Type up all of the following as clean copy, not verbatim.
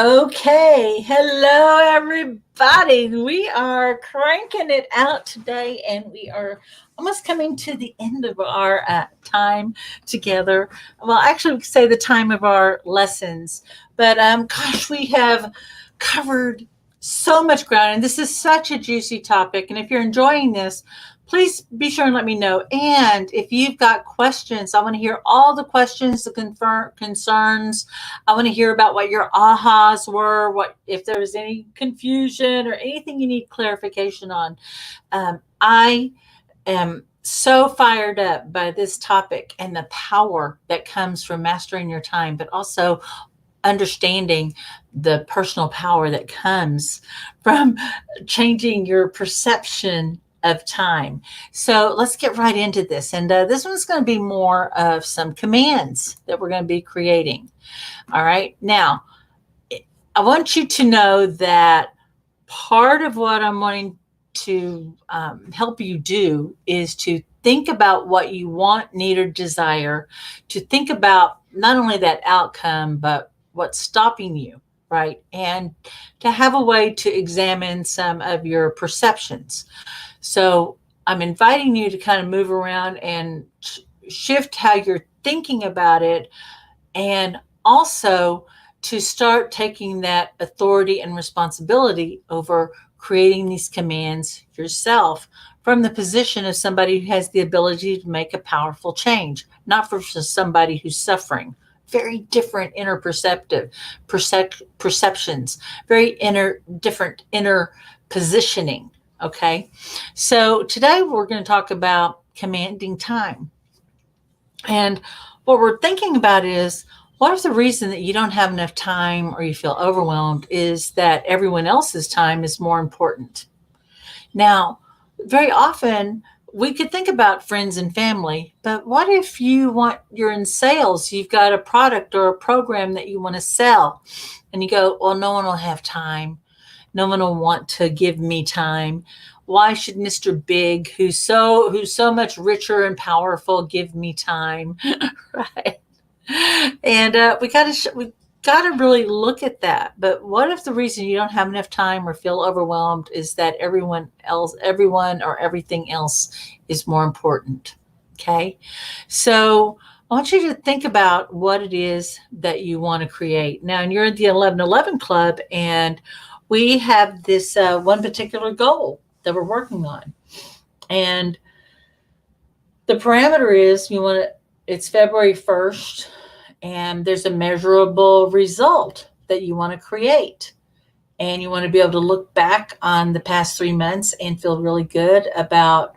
Okay, hello everybody. We are cranking it out today, and we are almost coming to the end of our time together. Well, actually, we could say the time of our lessons, but gosh, we have covered so much ground, and this is such a juicy topic. And if you're enjoying this, please be sure and let me know. And if you've got questions, I want to hear all the questions, the concerns. I want to hear about what your ahas were, what if there was any confusion or anything you need clarification on. I am so fired up by this topic and the power that comes from mastering your time, but also understanding the personal power that comes from changing your perception of time. So let's get right into this. And this one's going to be more of some commands that we're going to be creating. All right. Now, I want you to know that part of what I'm wanting to help you do is to think about what you want, need, or desire, to think about not only that outcome, but what's stopping you, right? And to have a way to examine some of your perceptions. So I'm inviting you to kind of move around and shift how you're thinking about it, and also to start taking that authority and responsibility over creating these commands yourself from the position of somebody who has the ability to make a powerful change, not for somebody who's suffering. Very different inner perceptions, very different inner positioning. Okay. So today we're going to talk about commanding time. And what we're thinking about is, what if the reason that you don't have enough time or you feel overwhelmed is that everyone else's time is more important? Now, very often we could think about friends and family, but what if you're in sales, you've got a product or a program that you want to sell, and you go, well, no one will have time. No one will want to give me time. Why should Mr. Big, who's so much richer and powerful, give me time? Right. And we got to really look at that. But what if the reason you don't have enough time or feel overwhelmed is that everyone or everything else is more important? Okay. So I want you to think about what it is that you want to create. Now, and you're in the 1111 Club, and we have this one particular goal that we're working on. And the parameter is it's February 1st, and there's a measurable result that you want to create. And you want to be able to look back on the past 3 months and feel really good about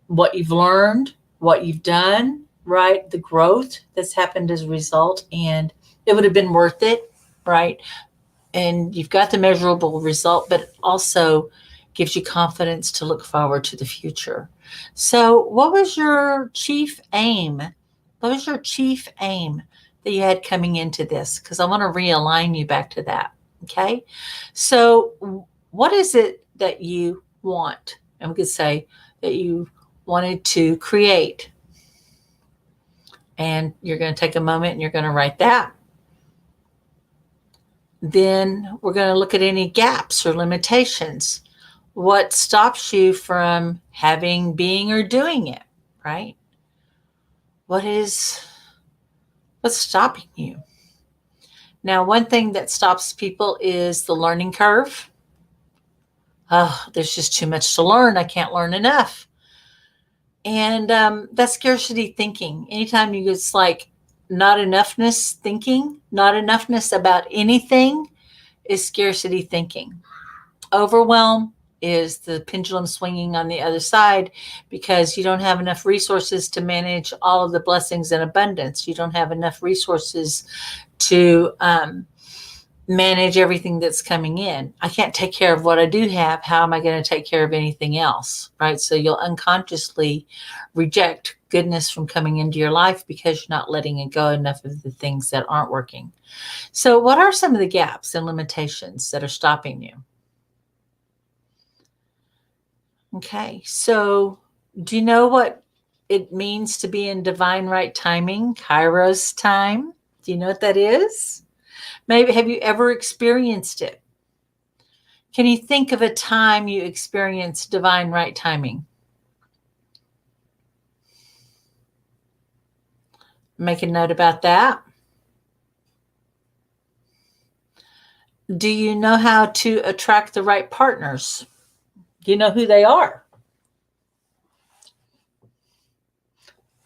what you've learned, what you've done, right? The growth that's happened as a result. And it would have been worth it, right? And you've got the measurable result, but it also gives you confidence to look forward to the future. So, what was your chief aim? What was your chief aim that you had coming into this? Because I want to realign you back to that. Okay. So, what is it that you want? And we could say that you wanted to create. And you're going to take a moment and you're going to write that. Then we're going to look at any gaps or limitations. What stops you from having, being, or doing it, right? What's stopping you? Now, one thing that stops people is the learning curve. Oh, there's just too much to learn. I can't learn enough. And that's scarcity thinking. Anytime it's like not enoughness thinking, not enoughness about anything is scarcity thinking. Overwhelm is the pendulum swinging on the other side because you don't have enough resources to manage all of the blessings and abundance. You don't have enough resources to manage everything that's coming in. I can't take care of what I do have. How am I going to take care of anything else? Right. So you'll unconsciously reject goodness from coming into your life because you're not letting it go enough of the things that aren't working. So what are some of the gaps and limitations that are stopping you? Okay. So do you know what it means to be in divine right timing, Kairos time? Do you know what that is? Maybe have you ever experienced it? Can you think of a time you experienced divine right timing? Make a note about that. Do you know how to attract the right partners? Do you know who they are?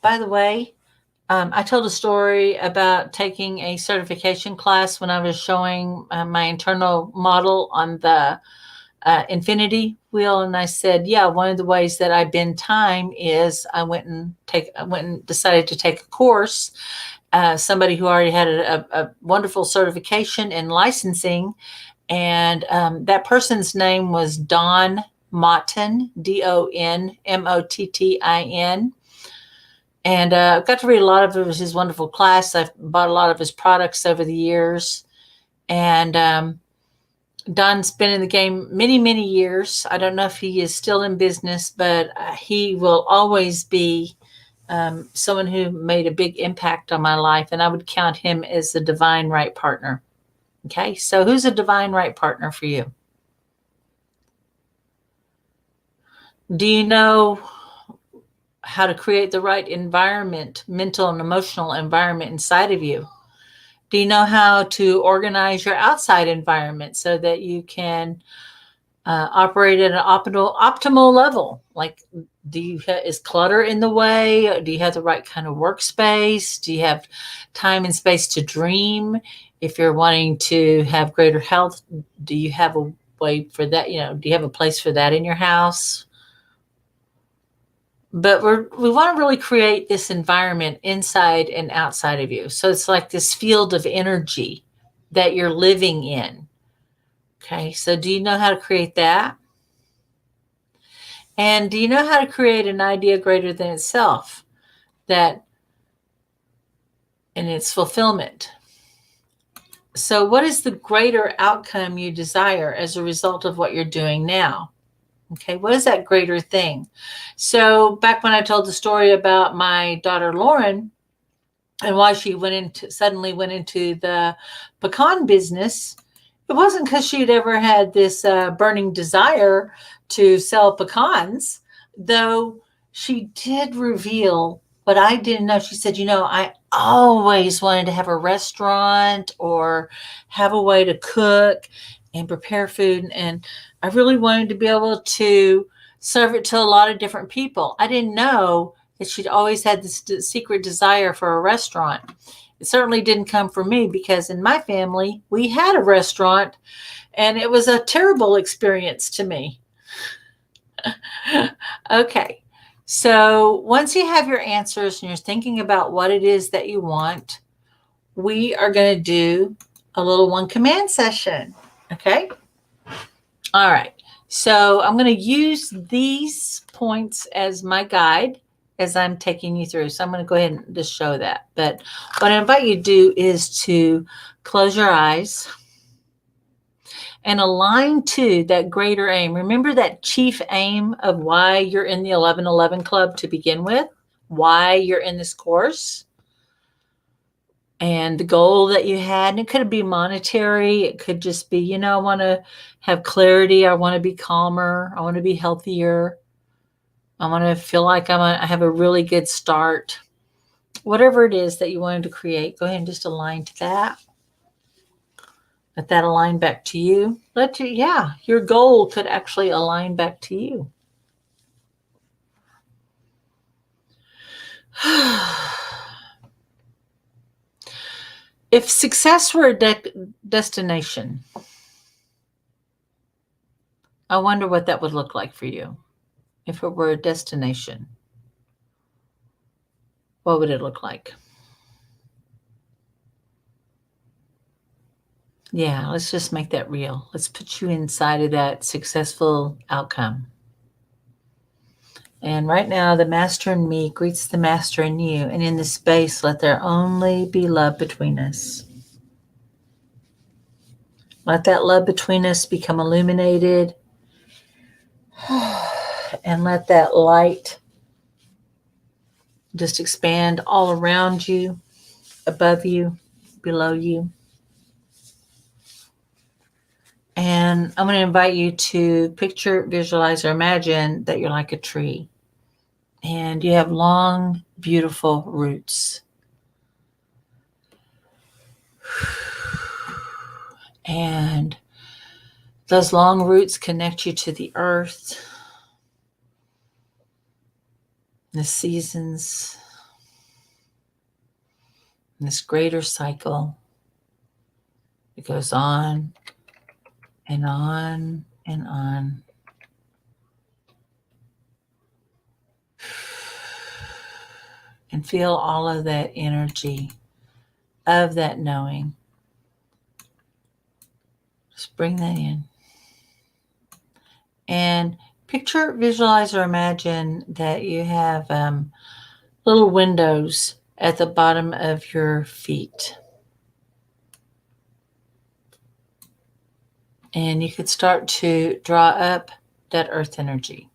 By the way, I told a story about taking a certification class when I was showing my internal model on the infinity wheel, and I said, yeah, one of the ways that I bend time is I went and decided to take a course. Somebody who already had a wonderful certification in licensing, and that person's name was Don Mottin, DonMottin. And I got to read a lot of his wonderful class. I've bought a lot of his products over the years. And Don's been in the game many, many years. I don't know if he is still in business, but he will always be someone who made a big impact on my life. And I would count him as the divine right partner. Okay, so who's a divine right partner for you? Do you know how to create the right environment, mental and emotional environment inside of you? Do you know how to organize your outside environment so that you can operate at an optimal level? Like, is clutter in the way? Do you have the right kind of workspace? Do you have time and space to dream? If you're wanting to have greater health, do you have a way for that? Do you have a place for that in your house? But we want to really create this environment inside and outside of you. So it's like this field of energy that you're living in. Okay, so do you know how to create that? And do you know how to create an idea greater than itself, that in its fulfillment? So what is the greater outcome you desire as a result of what you're doing now? Okay, what is that greater thing? So back when I told the story about my daughter Lauren and why she suddenly went into the pecan business, it wasn't because she'd ever had this burning desire to sell pecans, though she did reveal what I didn't know. She said, I always wanted to have a restaurant or have a way to cook and prepare food. And I really wanted to be able to serve it to a lot of different people. I didn't know that she'd always had this secret desire for a restaurant. It certainly didn't come from me, because in my family, we had a restaurant and it was a terrible experience to me. Okay. So once you have your answers and you're thinking about what it is that you want, we are going to do a little one command session. Okay. All right. So I'm going to use these points as my guide as I'm taking you through. So I'm going to go ahead and just show that. But what I invite you to do is to close your eyes and align to that greater aim. Remember that chief aim of why you're in the 1111 Club to begin with, why you're in this course, and the goal that you had. And it could be monetary. It could just be, I want to have clarity. I want to be calmer. I want to be healthier. I want to feel like I have a really good start. Whatever it is that you wanted to create, go ahead and just align to that. Let that align back to you. Your goal could actually align back to you. If success were a destination, I wonder what that would look like for you. If it were a destination, what would it look like? Yeah, let's just make that real. Let's put you inside of that successful outcome. And right now, the master in me greets the master in you. And in this space, let there only be love between us. Let that love between us become illuminated. And let that light just expand all around you, above you, below you. And I'm going to invite you to picture, visualize, or imagine that you're like a tree and you have long, beautiful roots. And those long roots connect you to the earth, the seasons, this greater cycle. It goes on and on and on. And feel all of that energy of that knowing. Just bring that in. And picture, visualize, or imagine that you have little windows at the bottom of your feet. And you could start to draw up that earth energy.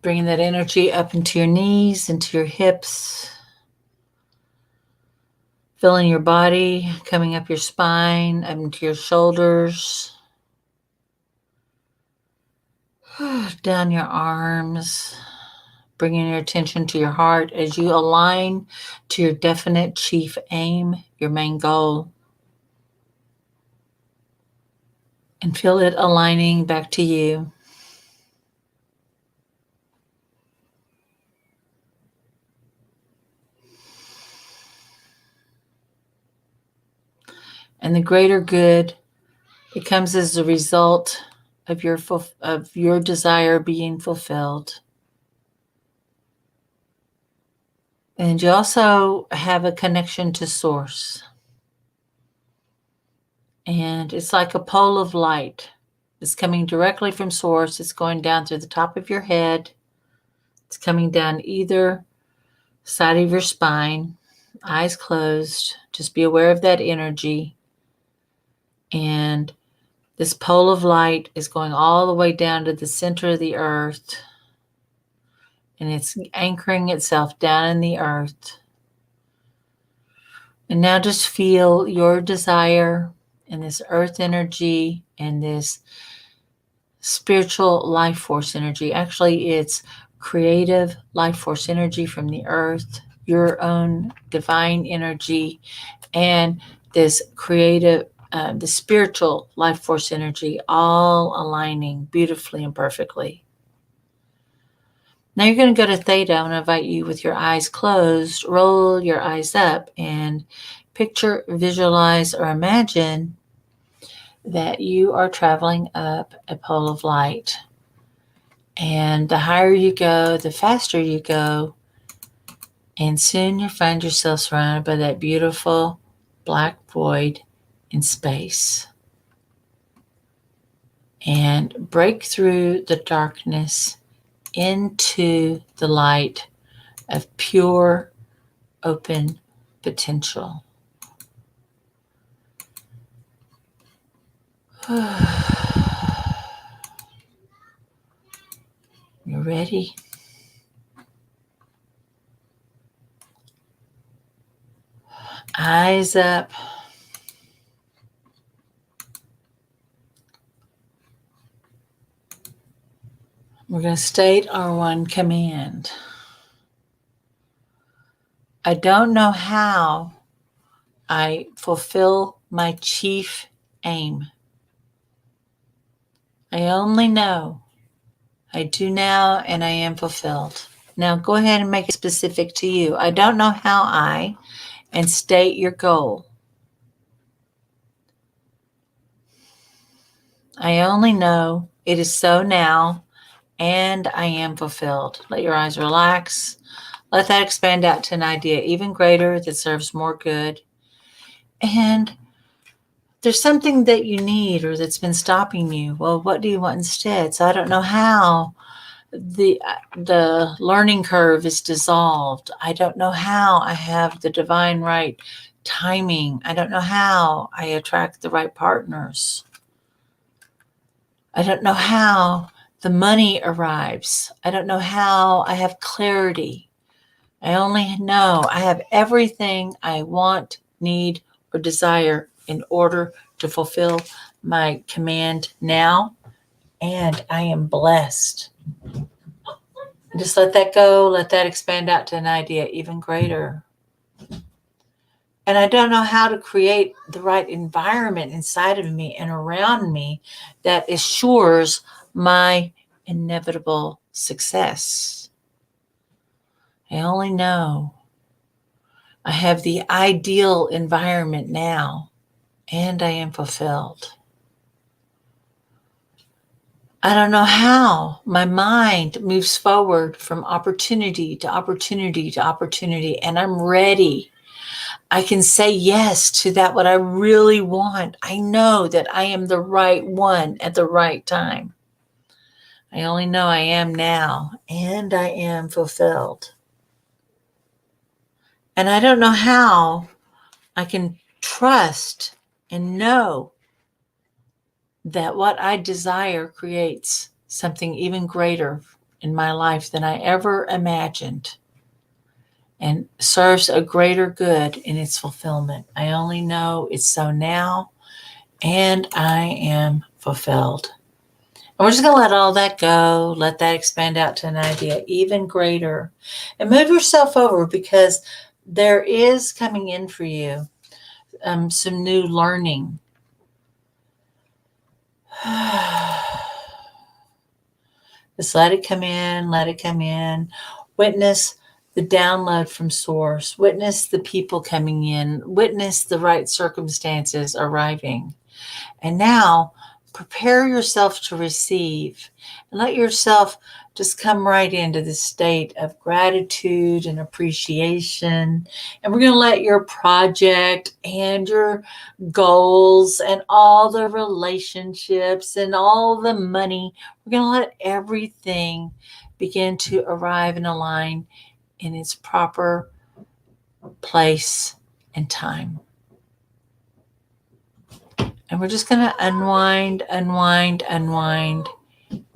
Bringing that energy up into your knees, into your hips. Feeling your body coming up your spine, up into your shoulders. Down your arms. Bringing your attention to your heart as you align to your definite chief aim, your main goal. And feel it aligning back to you. And the greater good, it comes as a result of your desire being fulfilled. And you also have a connection to source. And it's like a pole of light. It's coming directly from source. It's going down through the top of your head. It's coming down either side of your spine, eyes closed. Just be aware of that energy. And this pole of light is going all the way down to the center of the earth. And it's anchoring itself down in the earth. And now just feel your desire and this earth energy and this spiritual life force energy. Actually, it's creative life force energy from the earth, your own divine energy, and this creative, the spiritual life force energy, all aligning beautifully and perfectly. Now you're going to go to theta. I'm going to invite you with your eyes closed, roll your eyes up and picture, visualize, or imagine that you are traveling up a pole of light. And the higher you go, the faster you go. And soon you'll find yourself surrounded by that beautiful black void in space. And break through the darkness into the light of pure, open potential. You ready? Eyes up. We're going to state our one command. I don't know how I fulfill my chief aim. I only know I do now and I am fulfilled. Now go ahead and make it specific to you. I don't know how and state your goal. I only know it is so now and I am fulfilled. Let your eyes relax. Let that expand out to an idea even greater that serves more good. And there's something that you need or that's been stopping you. Well, what do you want instead? So I don't know how the learning curve is dissolved. I don't know how I have the divine right timing. I don't know how I attract the right partners. I don't know how the money arrives. I don't know how I have clarity. I only know I have everything I want, need, or desire in order to fulfill my command now, and I am blessed. Just let that go, let that expand out to an idea even greater. And I don't know how to create the right environment inside of me and around me that assures my inevitable success. I only know I have the ideal environment now, and I am fulfilled. I don't know how my mind moves forward from opportunity to opportunity to opportunity, and I'm ready. I can say yes to that, what I really want. I know that I am the right one at the right time. I only know I am now, and I am fulfilled. And I don't know how I can trust and know that what I desire creates something even greater in my life than I ever imagined and serves a greater good in its fulfillment. I only know it's so now, and I am fulfilled. And we're just going to let all that go, let that expand out to an idea even greater, and move yourself over, because there is coming in for you some new learning. Just let it come in, let it come in. Witness the download from source. Witness the people coming in. Witness the right circumstances arriving. And now prepare yourself to receive, and let yourself just come right into the state of gratitude and appreciation. And we're going to let your project and your goals and all the relationships and all the money, we're going to let everything begin to arrive and align in its proper place and time. And we're just going to unwind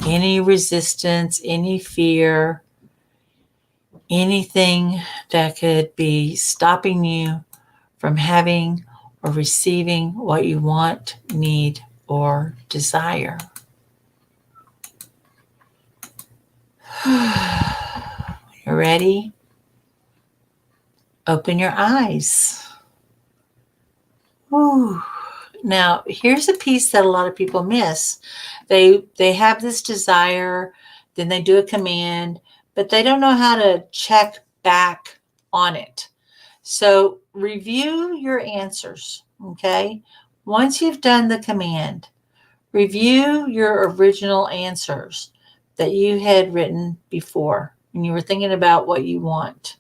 any resistance, any fear, anything that could be stopping you from having or receiving what you want, need, or desire. You're ready? Open your eyes. Whew. Now, here's a piece that a lot of people miss. They have this desire, then they do a command, but they don't know how to check back on it. So review your answers, okay? Once you've done the command, review your original answers that you had written before when you were thinking about what you want.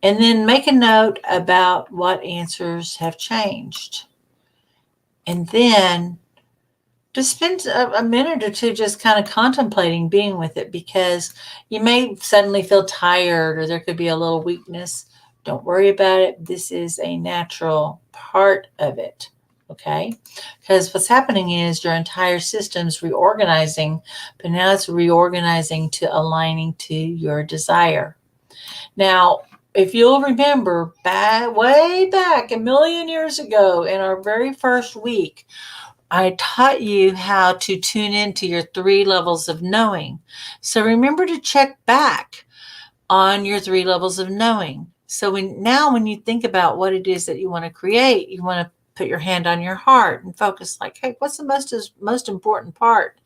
And then make a note about what answers have changed. And then just spend a minute or two just kind of contemplating being with it, because you may suddenly feel tired or there could be a little weakness. Don't worry about it. This is a natural part of it, okay? Because what's happening is your entire system's reorganizing, but now it's reorganizing to aligning to your desire. Now, if you'll remember way back a million years ago in our very first week, I taught you how to tune into your 3 levels of knowing. So remember to check back on your 3 levels of knowing. So when you think about what it is that you want to create, you want to put your hand on your heart and focus like, hey, what's the most important part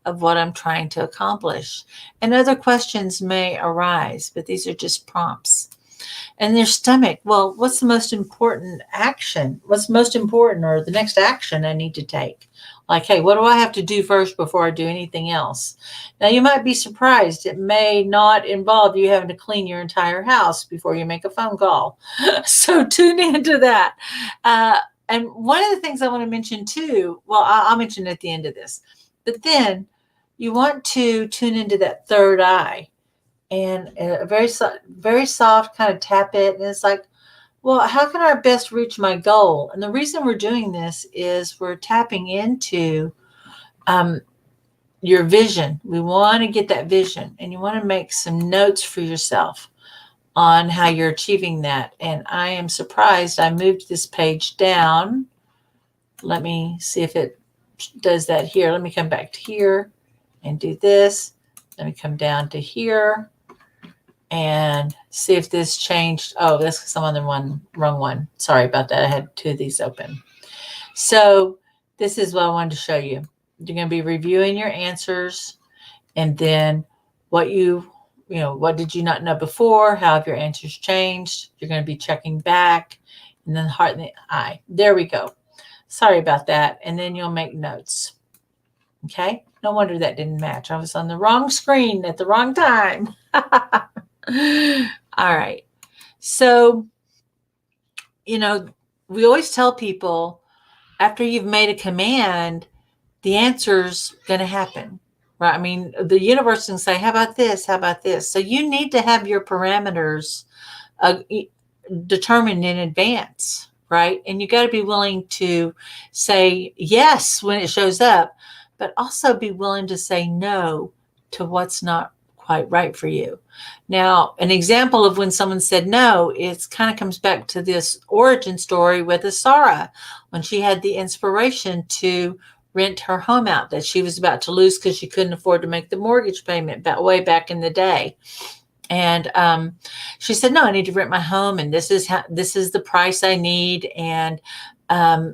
of what I'm trying to accomplish? And other questions may arise, but these are just prompts. And their stomach, well, what's the most important action? What's most important, or the next action I need to take? Like, hey, what do I have to do first before I do anything else? Now, you might be surprised. It may not involve you having to clean your entire house before you make a phone call. So tune into that. And one of the things I want to mention too, well, I'll mention at the end of this, but then you want to tune into that third eye. And a very soft kind of tap it. And it's like, well, how can I best reach my goal? And the reason we're doing this is we're tapping into your vision. We want to get that vision, and you want to make some notes for yourself on how you're achieving that. And I am surprised I moved this page down. Let me see if it does that here. Let me come back to here and do this. Let me come down to here and see if this changed. Oh, that's because I'm on the wrong one. Sorry about that. I had two of these open. So this is what I wanted to show you. You're going to be reviewing your answers, and then what what did you not know before? How have your answers changed? You're going to be checking back, and then the heart and the eye. There we go. Sorry about that. And then you'll make notes. Okay. No wonder that didn't match. I was on the wrong screen at the wrong time. All right. So, we always tell people after you've made a command, the answer's going to happen, right? I mean, the universe can say, how about this? How about this? So you need to have your parameters determined in advance, right? And you got to be willing to say yes when it shows up, but also be willing to say no to what's not quite right for you. Now, an example of when someone said no, it kind of comes back to this origin story with Asara, when she had the inspiration to rent her home out that she was about to lose because she couldn't afford to make the mortgage payment way back in the day. And she said, no, I need to rent my home, and this is the price I need. And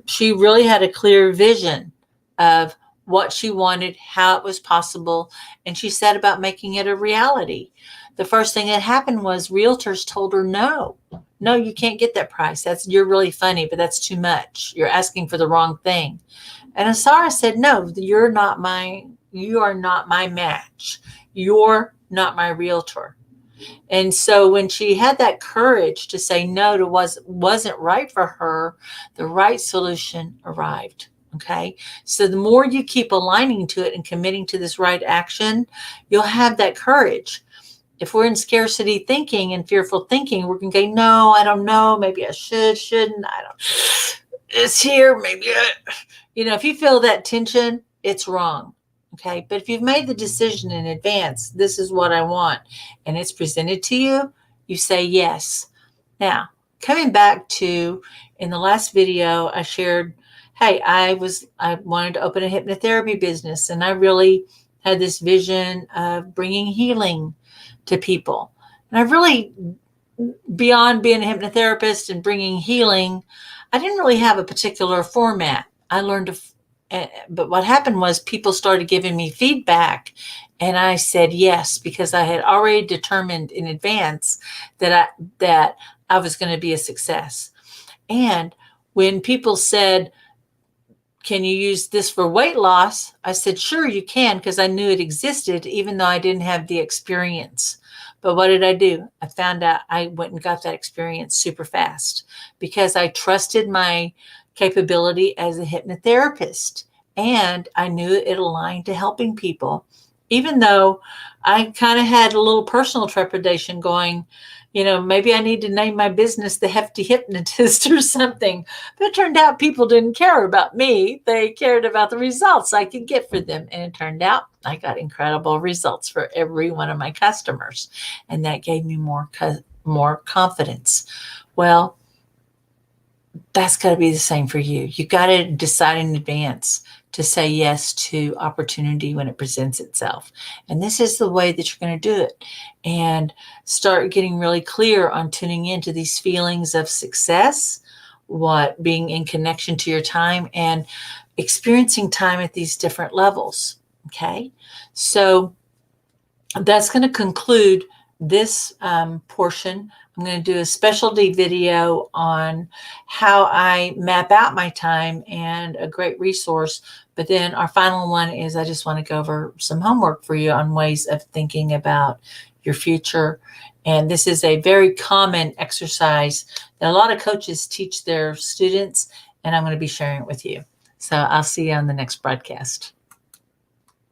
she really had a clear vision of what she wanted, how it was possible, and she set about making it a reality. The first thing that happened was realtors told her, no, you can't get that price. You're really funny, but that's too much. You're asking for the wrong thing. And Asara said, no, you are not my match. You're not my realtor. And so when she had that courage to say no to what wasn't right for her, the right solution arrived. Okay. So the more you keep aligning to it and committing to this right action, you'll have that courage. If we're in scarcity thinking and fearful thinking, we're going to go, no, I don't know. Maybe I shouldn't. It's here. Maybe if you feel that tension, it's wrong. Okay. But if you've made the decision in advance, this is what I want, and it's presented to you, you say yes. Now, coming back to in the last video, I shared, hey, I wanted to open a hypnotherapy business, and I really had this vision of bringing healing to people. And I really, beyond being a hypnotherapist and bringing healing, I didn't really have a particular format. I learned but what happened was people started giving me feedback, and I said yes, because I had already determined in advance that I was going to be a success. And when people said, can you use this for weight loss? I said, sure, you can, because I knew it existed, even though I didn't have the experience. But what did I do? I found out I went and got that experience super fast because I trusted my capability as a hypnotherapist, and I knew it aligned to helping people. Even though I kind of had a little personal trepidation going, maybe I need to name my business the Hefty Hypnotist or something. But it turned out people didn't care about me. They cared about the results I could get for them. And it turned out I got incredible results for every one of my customers. And that gave me more confidence. Well, that's got to be the same for you. You got to decide in advance to say yes to opportunity when it presents itself. And this is the way that you're going to do it. And start getting really clear on tuning into these feelings of success, being in connection to your time, and experiencing time at these different levels. Okay. So that's going to conclude this portion. I'm going to do a specialty video on how I map out my time, and a great resource. But then our final one is I just want to go over some homework for you on ways of thinking about your future. And this is a very common exercise that a lot of coaches teach their students, and I'm going to be sharing it with you. So I'll see you on the next broadcast.